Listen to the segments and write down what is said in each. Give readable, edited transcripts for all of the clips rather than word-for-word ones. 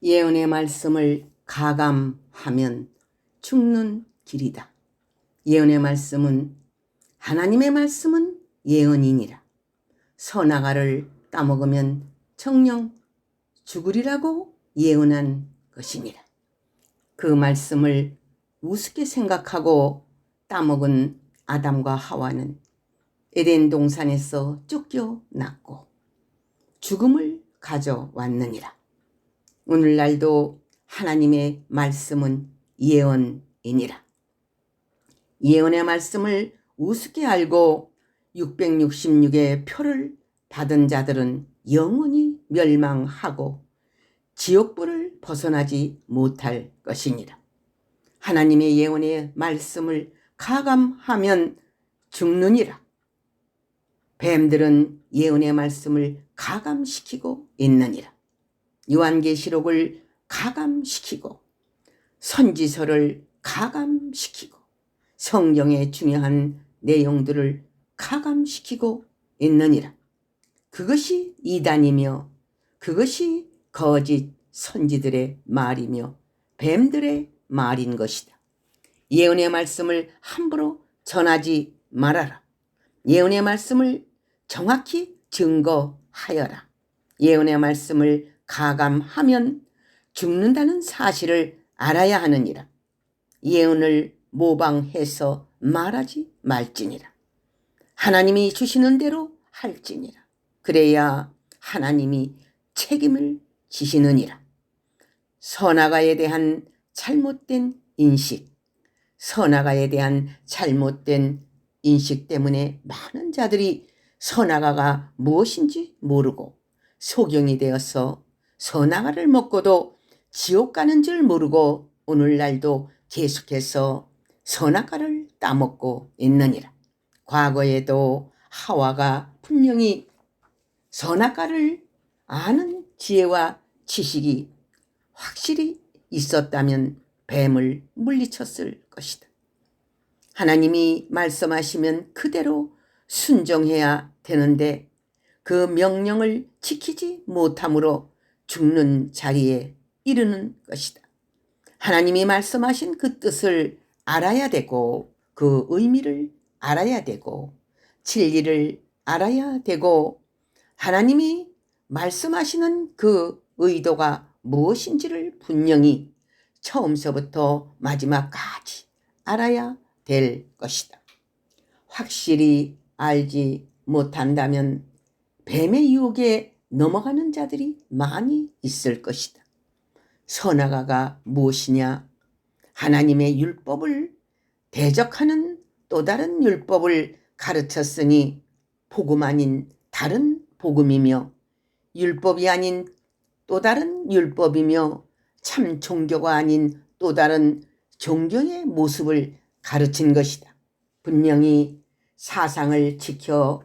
예언의 말씀을 가감하면 죽는 길이다. 예언의 말씀은 하나님의 말씀은 예언이니라. 선악과를 따먹으면 정녕 죽으리라고 예언한 것이니라. 그 말씀을 우습게 생각하고 따먹은 아담과 하와는 에덴 동산에서 쫓겨났고 죽음을 가져왔느니라. 오늘날도 하나님의 말씀은 예언이니라. 예언의 말씀을 우습게 알고 666의 표를 받은 자들은 영원히 멸망하고 지옥불을 벗어나지 못할 것이니라. 하나님의 예언의 말씀을 가감하면 죽느니라. 뱀들은 예언의 말씀을 가감시키고 있느니라. 요한계시록을 가감시키고 선지서를 가감시키고 성경의 중요한 내용들을 가감시키고 있느니라. 그것이 이단이며 그것이 거짓 선지들의 말이며 뱀들의 말인 것이다. 예언의 말씀을 함부로 전하지 말아라. 예언의 말씀을 정확히 증거하여라. 예언의 말씀을 가감하면 죽는다는 사실을 알아야 하느니라. 예언을 모방해서 말하지 말지니라. 하나님이 주시는 대로 할지니라. 그래야 하나님이 책임을 지시느니라. 선악과에 대한 잘못된 인식, 선악과에 대한 잘못된 인식 때문에 많은 자들이 선악과가 무엇인지 모르고 소경이 되어서 선악과를 먹고도 지옥 가는 줄 모르고 오늘날도 계속해서 선악과를 따먹고 있느니라. 과거에도 하와가 분명히 선악과를 아는 지혜와 지식이 확실히 있었다면 뱀을 물리쳤을 것이다. 하나님이 말씀하시면 그대로 순종해야 되는데 그 명령을 지키지 못함으로 죽는 자리에 이르는 것이다. 하나님이 말씀하신 그 뜻을 알아야 되고 그 의미를 알아야 되고 진리를 알아야 되고 하나님이 말씀하시는 그 의도가 무엇인지를 분명히 처음서부터 마지막까지 알아야 될 것이다. 확실히 알지 못한다면 뱀의 유혹에 넘어가는 자들이 많이 있을 것이다. 선악과가 무엇이냐? 하나님의 율법을 대적하는 또 다른 율법을 가르쳤으니 복음 아닌 다른 복음이며 율법이 아닌 또 다른 율법이며 참 종교가 아닌 또 다른 종교의 모습을 가르친 것이다. 분명히 사상을 지켜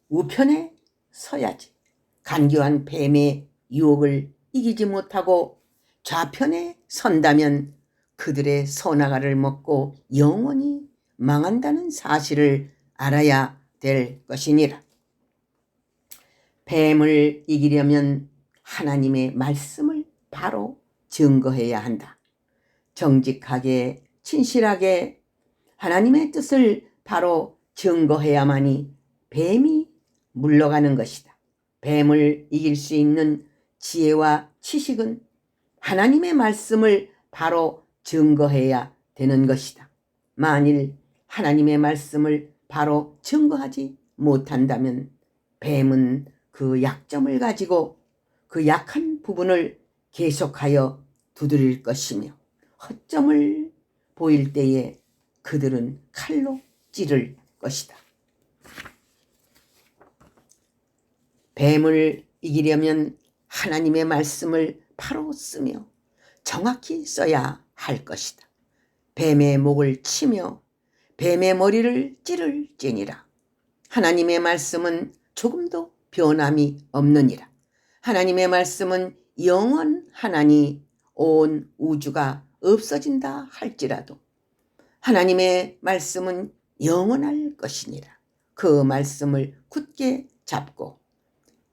우편에 서야지. 간교한 뱀의 유혹을 이기지 못하고 좌편에 선다면 그들의 선악과를 먹고 영원히 망한다는 사실을 알아야 될 것이니라. 뱀을 이기려면 하나님의 말씀을 바로 증거해야 한다. 정직하게 진실하게 하나님의 뜻을 바로 증거해야만이 뱀이 물러가는 것이다. 뱀을 이길 수 있는 지혜와 지식은 하나님의 말씀을 바로 증거해야 되는 것이다. 만일 하나님의 말씀을 바로 증거하지 못한다면 뱀은 그 약점을 가지고 그 약한 부분을 계속하여 두드릴 것이며 허점을 보일 때에 그들은 칼로 찌를 것이다. 뱀을 이기려면 하나님의 말씀을 바로 쓰며 정확히 써야 할 것이다. 뱀의 목을 치며 뱀의 머리를 찌를지니라. 하나님의 말씀은 조금도 변함이 없느니라. 하나님의 말씀은 영원하나니 온 우주가 없어진다 할지라도 하나님의 말씀은 영원할 것이니라. 그 말씀을 굳게 잡고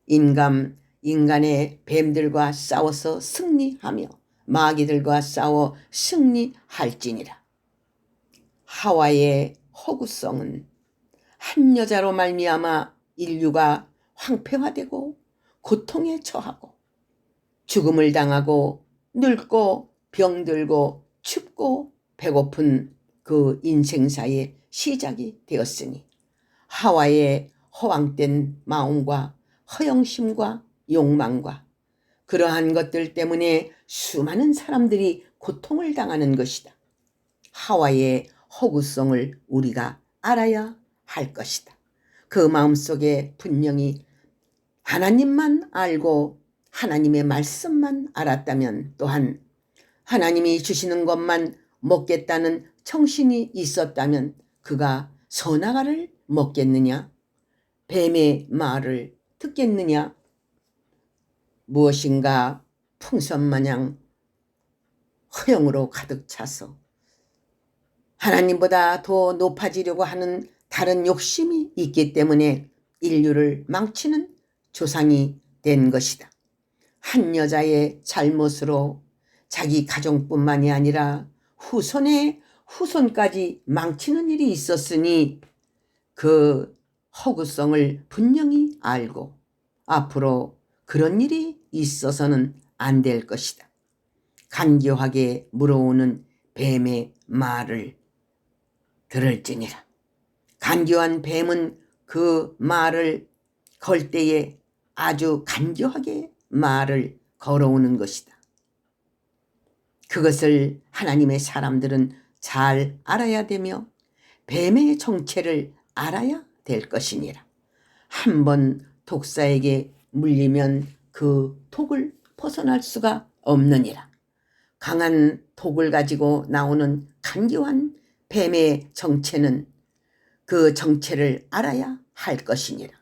인감 인간의 뱀들과 싸워서 승리하며 마귀들과 싸워 승리할지니라. 하와의 허구성은 한 여자로 말미암아 인류가 황폐화되고 고통에 처하고 죽음을 당하고 늙고 병들고 춥고 배고픈 그 인생사의 시작이 되었으니 하와의 허황된 마음과 허영심과 욕망과 그러한 것들 때문에 수많은 사람들이 고통을 당하는 것이다. 하와의 허구성을 우리가 알아야 할 것이다. 그 마음속에 분명히 하나님만 알고 하나님의 말씀만 알았다면, 또한 하나님이 주시는 것만 먹겠다는 정신이 있었다면 그가 선악과를 먹겠느냐? 뱀의 말을 듣겠느냐? 무엇인가 풍선마냥 허영으로 가득 차서 하나님보다 더 높아지려고 하는 다른 욕심이 있기 때문에 인류를 망치는 조상이 된 것이다. 한 여자의 잘못으로 자기 가정뿐만이 아니라 후손의 후손까지 망치는 일이 있었으니 그 허구성을 분명히 알고 앞으로 그런 일이 있어서는 안 될 것이다. 간교하게 물어오는 뱀의 말을 들을지니라. 간교한 뱀은 그 말을 걸 때에 아주 간교하게 말을 걸어오는 것이다. 그것을 하나님의 사람들은 잘 알아야 되며 뱀의 정체를 알아야 될 것이니라. 한번 독사에게 물리면 그 독을 벗어날 수가 없느니라. 강한 독을 가지고 나오는 간교한 뱀의 정체는 그 정체를 알아야 할 것이니라.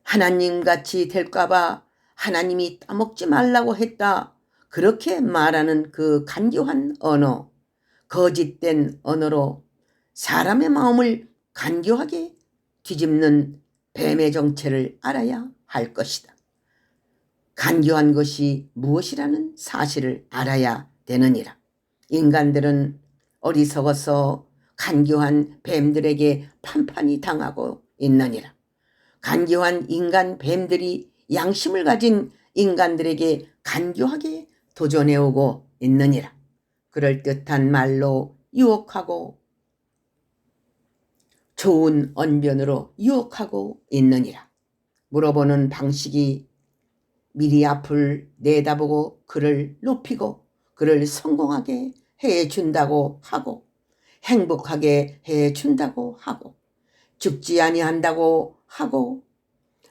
하나님같이 될까봐 하나님이 따먹지 말라고 했다, 그렇게 말하는 그 간교한 언어, 거짓된 언어로 사람의 마음을 간교하게 뒤집는 뱀의 정체를 알아야 할 것이다. 간교한 것이 무엇이라는 사실을 알아야 되느니라. 인간들은 어리석어서 간교한 뱀들에게 판판이 당하고 있느니라. 간교한 인간 뱀들이 양심을 가진 인간들에게 간교하게 도전해오고 있느니라. 그럴듯한 말로 유혹하고 좋은 언변으로 유혹하고 있느니라. 물어보는 방식이 미리 앞을 내다보고 그를 높이고 그를 성공하게 해준다고 하고 행복하게 해준다고 하고 죽지 아니한다고 하고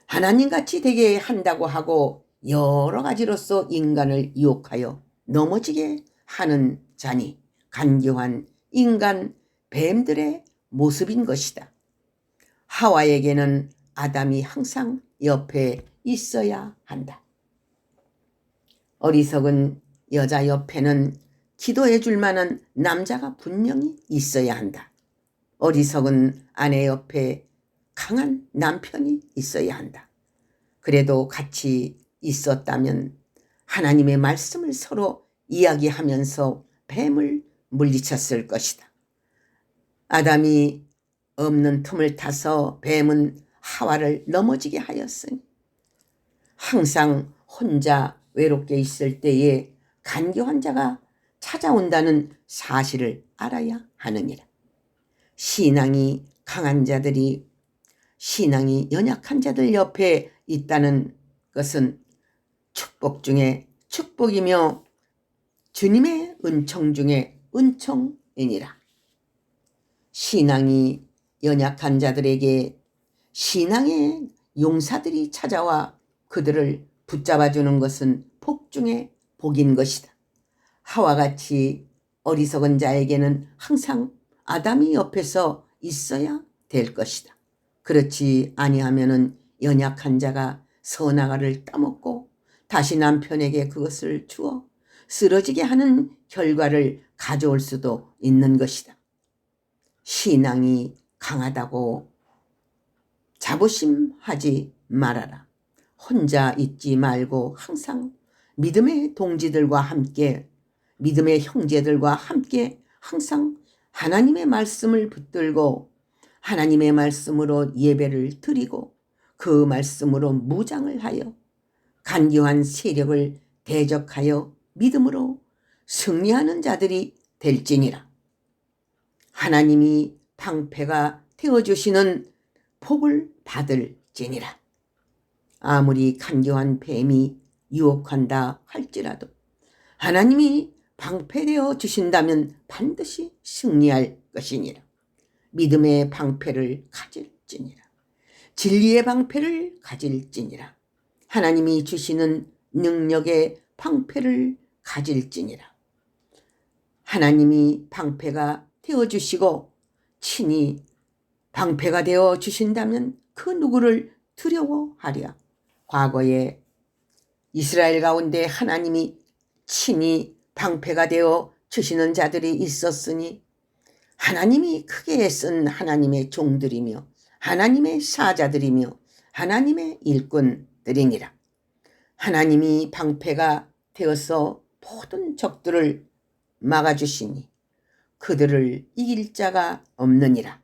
하나님같이 되게 한다고 하고 여러 가지로서 인간을 유혹하여 넘어지게 하는 자니 간교한 인간 뱀들의 모습인 것이다. 하와에게는 아담이 항상 옆에 있어야 한다. 어리석은 여자 옆에는 기도해 줄 만한 남자가 분명히 있어야 한다. 어리석은 아내 옆에 강한 남편이 있어야 한다. 그래도 같이 있었다면 하나님의 말씀을 서로 이야기하면서 뱀을 물리쳤을 것이다. 아담이 없는 틈을 타서 뱀은 하와를 넘어지게 하였으니 항상 혼자 외롭게 있을 때에 간교한 자가 찾아온다는 사실을 알아야 하느니라. 신앙이 강한 자들이 신앙이 연약한 자들 옆에 있다는 것은 축복 중에 축복이며 주님의 은총 중에 은총이니라. 신앙이 연약한 자들에게 신앙의 용사들이 찾아와 그들을 붙잡아주는 것은 복 중에 복인 것이다. 하와같이 어리석은 자에게는 항상 아담이 옆에서 있어야 될 것이다. 그렇지 아니하면은 연약한 자가 선악과를 따먹고 다시 남편에게 그것을 주어 쓰러지게 하는 결과를 가져올 수도 있는 것이다. 신앙이 강하다고 자부심하지 말아라. 혼자 있지 말고 항상 믿음의 동지들과 함께, 믿음의 형제들과 함께 항상 하나님의 말씀을 붙들고 하나님의 말씀으로 예배를 드리고 그 말씀으로 무장을 하여 간교한 세력을 대적하여 믿음으로 승리하는 자들이 될지니라. 하나님이 방패가 되어주시는 복을 받을지니라. 아무리 간교한 뱀이 유혹한다 할지라도 하나님이 방패되어 주신다면 반드시 승리할 것이니라. 믿음의 방패를 가질지니라. 진리의 방패를 가질지니라. 하나님이 주시는 능력의 방패를 가질지니라. 하나님이 방패가 되어주시고 친히 방패가 되어 주신다면 그 누구를 두려워하랴. 과거에 이스라엘 가운데 하나님이 친히 방패가 되어 주시는 자들이 있었으니 하나님이 크게 쓴 하나님의 종들이며 하나님의 사자들이며 하나님의 일꾼들이니라. 하나님이 방패가 되어서 모든 적들을 막아주시니 그들을 이길 자가 없느니라.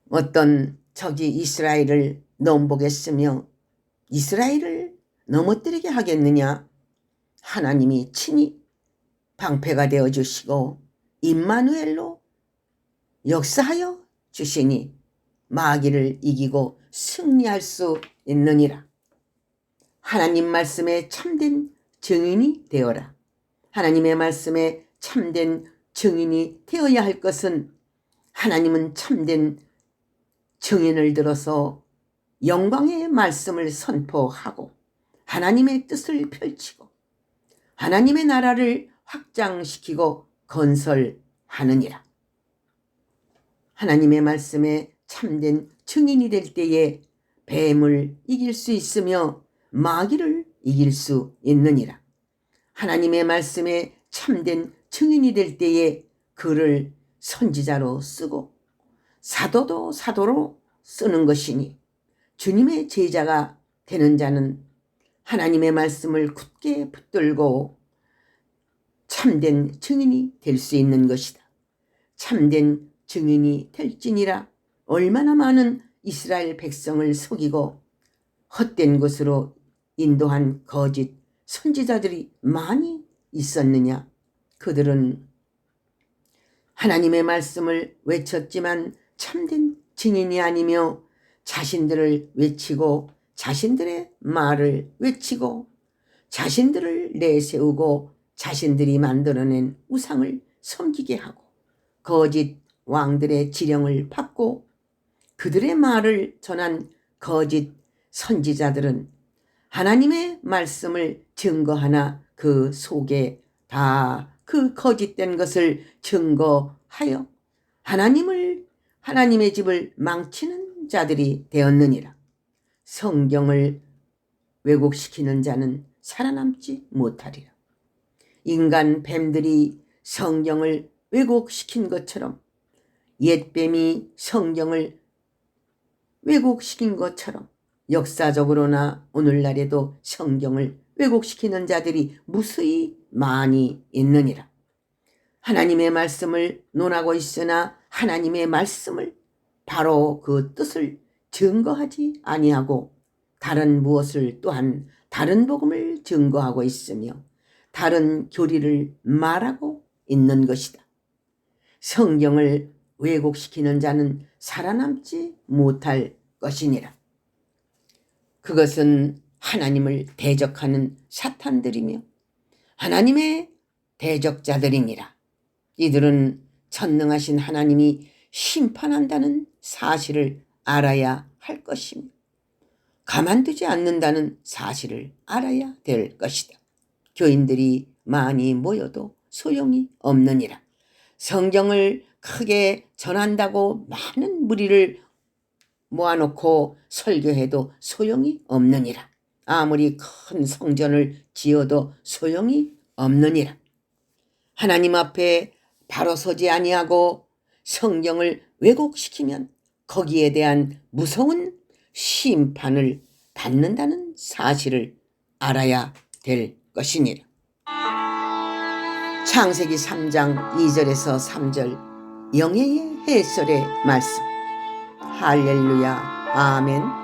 어떤 적이 이스라엘을 넘보겠으며 이스라엘을 넘어뜨리게 하겠느냐? 하나님이 친히 방패가 되어주시고 임마누엘로 역사하여 주시니 마귀를 이기고 승리할 수 있느니라. 하나님 말씀에 참된 증인이 되어라. 하나님의 말씀에 참된 증인이 되어야 할 것은 하나님은 참된 증인을 들어서 영광의 말씀을 선포하고 하나님의 뜻을 펼치고 하나님의 나라를 확장시키고 건설하느니라. 하나님의 말씀에 참된 증인이 될 때에 뱀을 이길 수 있으며 마귀를 이길 수 있느니라. 하나님의 말씀에 참된 증인이 될 때에 그를 선지자로 쓰고 사도도 사도로 쓰는 것이니 주님의 제자가 되는 자는 하나님의 말씀을 굳게 붙들고 참된 증인이 될 수 있는 것이다. 참된 증인이 될지니라. 얼마나 많은 이스라엘 백성을 속이고 헛된 곳으로 인도한 거짓 선지자들이 많이 있었느냐. 그들은 하나님의 말씀을 외쳤지만 참된 증인이 아니며 자신들을 외치고 자신들의 말을 외치고 자신들을 내세우고 자신들이 만들어낸 우상을 섬기게 하고 거짓 왕들의 지령을 받고 그들의 말을 전한 거짓 선지자들은 하나님의 말씀을 증거하나 그 속에 다 그 거짓된 것을 증거하여 하나님의 집을 망치는 자들이 되었느니라. 성경을 왜곡시키는 자는 살아남지 못하리라. 인간 뱀들이 성경을 왜곡시킨 것처럼 옛 뱀이 성경을 왜곡시킨 것처럼 역사적으로나 오늘날에도 성경을 왜곡시키는 자들이 무수히 많이 있느니라. 하나님의 말씀을 논하고 있으나 하나님의 말씀을 바로 그 뜻을 증거하지 아니하고 다른 무엇을 또한 다른 복음을 증거하고 있으며 다른 교리를 말하고 있는 것이다. 성경을 왜곡시키는 자는 살아남지 못할 것이니라. 그것은 하나님을 대적하는 사탄들이며 하나님의 대적자들이니라. 이들은 전능하신 하나님이 심판한다는 사실을 알아야 할 것이며 가만두지 않는다는 사실을 알아야 될 것이다. 교인들이 많이 모여도 소용이 없느니라. 성경을 크게 전한다고 많은 무리를 모아놓고 설교해도 소용이 없느니라. 아무리 큰 성전을 지어도 소용이 없느니라. 하나님 앞에 바로 서지 아니하고 성경을 왜곡시키면 거기에 대한 무서운 심판을 받는다는 사실을 알아야 될 것이니라. 창세기 3장 2절에서 3절 영예의 해설의 말씀. 할렐루야 아멘.